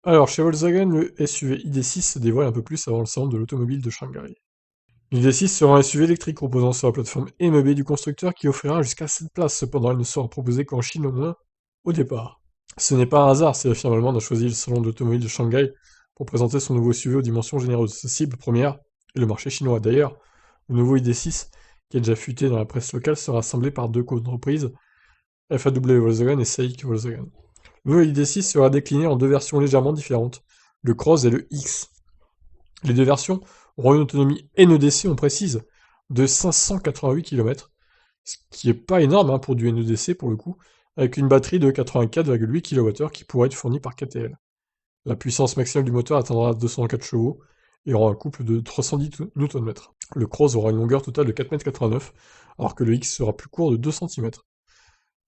Alors, chez Volkswagen, le SUV ID6 se dévoile un peu plus avant le salon de l'automobile de Shanghai. L'ID6 sera un SUV électrique reposant sur la plateforme MEB du constructeur qui offrira jusqu'à 7 places, cependant il ne sera proposé qu'en Chine au moins au départ. Ce n'est pas un hasard si la firme allemande a choisi le salon de l'automobile de Shanghai pour présenter son nouveau SUV aux dimensions généreuses. Sa cible première est le marché chinois. D'ailleurs, le nouveau ID6, qui est déjà fuité dans la presse locale, sera assemblé par deux entreprises, FAW Volkswagen et SAIC Volkswagen. Le nouveau ID6 sera décliné en deux versions légèrement différentes, le Cross et le X. Les deux versions auront une autonomie NEDC, on précise, de 588 km, ce qui est pas énorme hein, pour du NEDC pour le coup, avec une batterie de 84,8 kWh qui pourrait être fournie par KTL. La puissance maximale du moteur atteindra 204 chevaux et aura un couple de 310 Nm. Le Cross aura une longueur totale de 4,89 m, alors que le X sera plus court de 2 cm.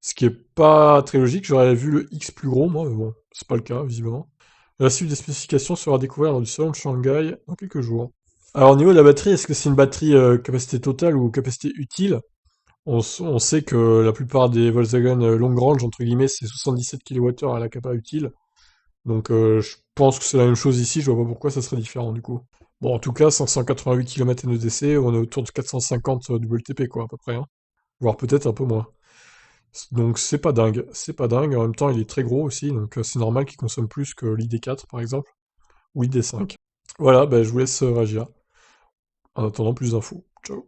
Ce qui est pas très logique, j'aurais vu le X plus gros moi, mais bon, c'est pas le cas visiblement. La suite des spécifications sera découverte lors du salon de Shanghai dans quelques jours. Alors au niveau de la batterie, est-ce que c'est une batterie capacité totale ou capacité utile? On sait que la plupart des Volkswagen long range, entre guillemets, c'est 77 kWh à la capa utile. Donc je pense que c'est la même chose ici, je vois pas pourquoi ça serait différent du coup. Bon, en tout cas, 588 km NEDC, on est autour de 450 WLTP quoi, à peu près. Hein. Voire peut-être un peu moins. Donc c'est pas dingue, en même temps il est très gros aussi, donc c'est normal qu'il consomme plus que l'ID4 par exemple, ou l'ID5. Voilà, bah, je vous laisse réagir, en attendant plus d'infos.